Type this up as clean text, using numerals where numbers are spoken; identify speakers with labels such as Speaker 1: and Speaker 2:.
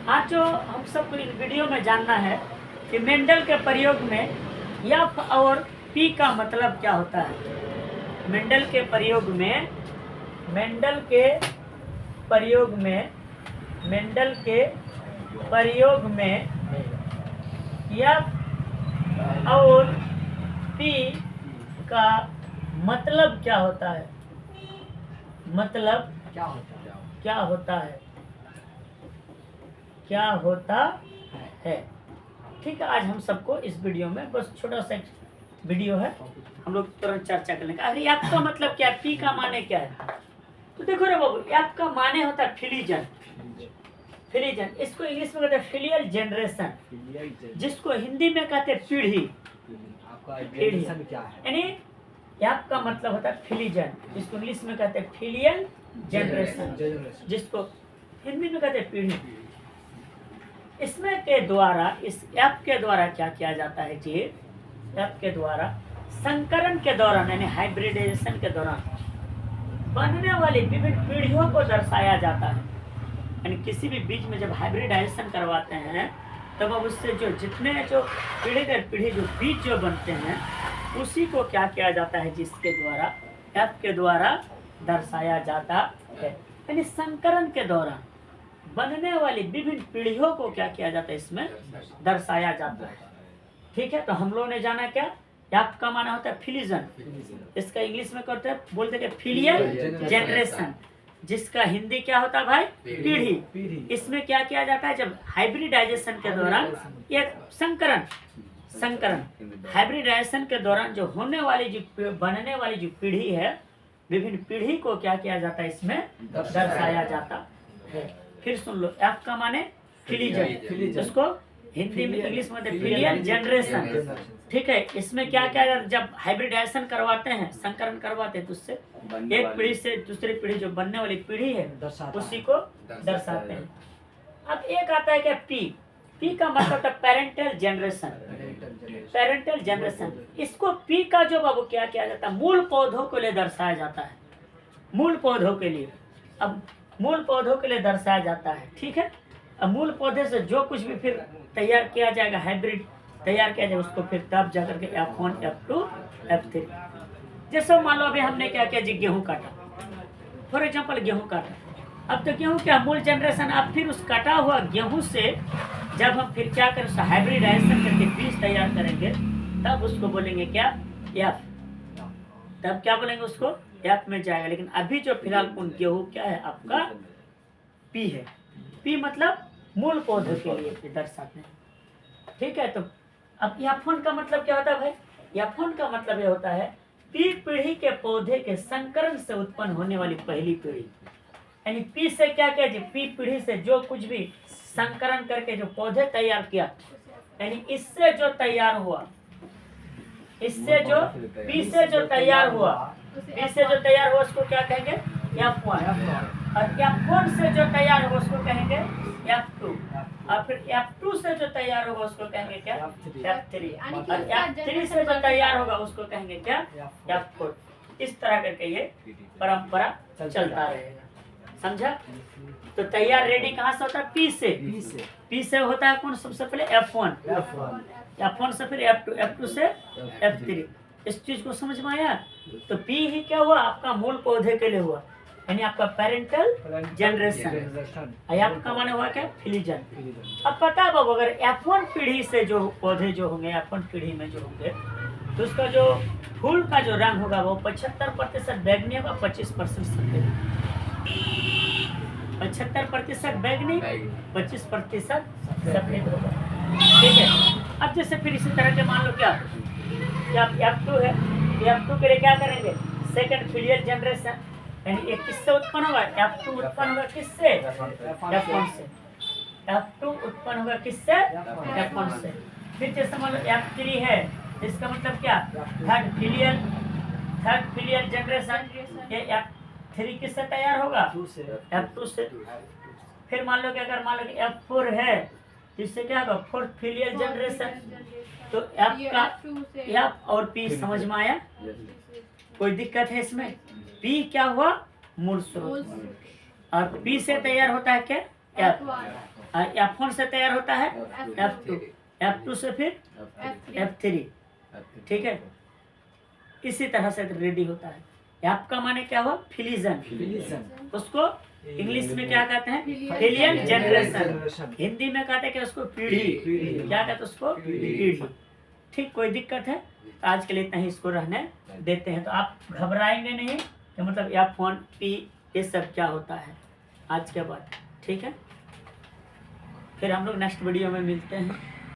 Speaker 1: आज जो हम सबको इस वीडियो में जानना है कि मेंडल के प्रयोग में एफ और पी का मतलब क्या होता है। मेंडल के प्रयोग में मेंडल के प्रयोग में मेंडल के प्रयोग में एफ और पी का मतलब क्या होता है। मतलब क्या होता है क्या होता है। ठीक है, आज हम सबको इस वीडियो में बस छोटा सा वीडियो है, हम लोग तुरंत चर्चा कर लेंगे। अरे एफ का मतलब क्या है, पी का माने क्या है। तो देखो रे बाबू, एफ का माने होता है फिलीजन। फिलीजन इसको इंग्लिश में कहते हैं फिलियल जनरेशन, जिसको हिंदी में कहते हैं पीढ़ी। यानी एफ का मतलब होता है फिलीजन, जिसको इंग्लिश में कहते हैं फिलियल जनरेशन, जिसको हिंदी में कहते हैं पीढ़ी। इसमें के द्वारा, इस एफ के द्वारा क्या किया जाता है जी, एफ के द्वारा संकरण के दौरान यानी हाइब्रिडाइजेशन के दौरान बनने वाली विभिन्न पीढ़ियों को दर्शाया जाता है। यानी किसी भी बीज में जब हाइब्रिडाइजेशन करवाते हैं तब अब उससे जो जितने जो पीढ़ी दर पीढ़ी जो बीज जो बनते हैं उसी को क्या किया जाता है, जिसके द्वारा एफ के द्वारा दर्शाया जाता है। यानी संकरण के दौरान बनने वाली विभिन्न पीढ़ियों को क्या किया जाता है, इसमें दर्शाया जाता है। ठीक है, तो हम लोगों ने जाना क्या, एफ का माना होता है फिलीजन, इसका इंग्लिश में करते हैं बोलते हैं फिलियल जनरेशन, जिसका हिंदी क्या होता है भाई, पीढ़ी। इसमें क्या किया जाता है, जब हाइब्रिडाइजेशन के दौरान एक संकरण हाइब्रिडाइजेशन के दौरान जो होने वाली जो बनने वाली जो पीढ़ी है, विभिन्न पीढ़ी को क्या किया जाता है, इसमें दर्शाया जाता है। फिर सुन लो, एफ का माने फिलीजन, इसको हिंदी में इंग्लिश में फिलियल जनरेशन। ठीक है, इसमें क्या क्या जब हाइब्रिडाइजेशन करवाते हैं, संकरण करवाते हैं, तो उससे एक पीढ़ी से दूसरी पीढ़ी जो बनने वाली पीढ़ी है उसी को दर्शाते हैं। अब एक आता है क्या, पी का मतलब है पेरेंटल जनरेशन। इसको पी का जो बाबू क्या किया जाता है, मूल पौधों के लिए दर्शाया जाता है, मूल पौधों के लिए। अब मूल पौधों के लिए दर्शाया जाता है। ठीक है, अब मूल पौधे से जो कुछ भी फिर तैयार किया जाएगा, हाइब्रिड तैयार किया जाएगा, उसको फिर तब जाकर के F1, F2, F3। जैसे मान लो अभी हमने क्या किया जी, गेहूं काटा, फॉर एग्जांपल गेहूं काटा। अब तो गेहूं क्या मूल जनरेशन, अब फिर उस कटा हुआ गेहूं से जब हम फिर क्या करें, हाइब्रिडाइजेशन करके बीज तैयार करेंगे, तब उसको बोलेंगे क्या, एफ। तब क्या बोलेंगे, उसको एफ में जाएगा। लेकिन अभी जो फिलहाल गेहूं क्या है आपका, पी है। पी मतलब मूल पौधे के लिए दर्शाते हैं। ठीक है, तो अब F1 का मतलब क्या होता है भाई, F1 का मतलब ये होता है पी पीढ़ी के पौधे के संकरण से उत्पन्न होने वाली पहली पीढ़ी। यानी पी से क्या किया जी, पी पीढ़ी से जो कुछ भी संकरण करके जो पौधे तैयार किया, यानी इससे जो तैयार हुआ, इससे जो पी से जो तैयार हुआ, पी से जो तैयार हुआ उसको क्या कहेंगे, F1। और F1 से जो तैयार होगा उसको कहेंगे F2, और फिर F2 से जो तैयार होगा उसको कहेंगे क्या, F3, और F3 से जो तैयार होगा उसको कहेंगे क्या, F4। इस तरह करके ये परंपरा चलता रहेगा, समझा। तो तैयार रेडी कहाँ से होता है, पी से होता है कौन, सबसे पहले F1 से फिर F2 से F3। इस चीज को समझ में आया। तो पी ही क्या हुआ, आपका मूल पौधे के लिए हुआ, यानी आपका पेरेंटल जनरेशन। आपका माने हुआ क्या, फिलीजन। अब पता है बाबू, अगर F1 पीढ़ी से जो पौधे जो होंगे, F1 पीढ़ी में जो होंगे, तो उसका जो फूल का जो रंग होगा वो 75% बैगनी होगा, 25% सफेद। 75% बैगनी, 25% सफेद होगा। ठीक है, अब जैसे फिर इसी तरह के मान लो क्या F2 है, F2 के लिए क्या करेंगे, सेकंड फिलियल जनरेशन, यानी एक किससे उत्पन्न होगा, F2 उत्पन्न होगा किससे, F1 से। F2 उत्पन्न होगा किससे, F1 से। फिर जैसे मान लो F3 है, इसका मतलब क्या, थर्ड फिलियल जनरेशन। ये F3 किससे तैयार होगा, F2 से। फिर मान लो कि अगर मान लो कि F4 है, इससे क्या होगा, फोर्थ फिलियल जनरेशन। तो F का F और P समझ में आया, कोई दिक्कत है इसमें। P क्या हुआ, मूल स्रोत, और P से तैयार होता है क्या, F1 से तैयार होता है F2, F2 से फिर F3, ठीक है। इसी तरह से रेडी होता है। F का माने क्या हुआ? फिलिजन। उसको इंग्लिश में क्या कहते हैं? फिलियन जनरेशन। हिंदी में कहते हैं कि उसको पीढ़ी। क्या कहते हैं उसको? पीढ़ी। ठीक, कोई दिक्कत है? तो आज के लिए इतना ही इसको रहने देते हैं। तो आप घबराएंगे नहीं कि मतलब F1 P ये सब क्या होता है आज के बाद, ठीक है। फिर हम लोग नेक्स्ट वीडियो में मिलते हैं।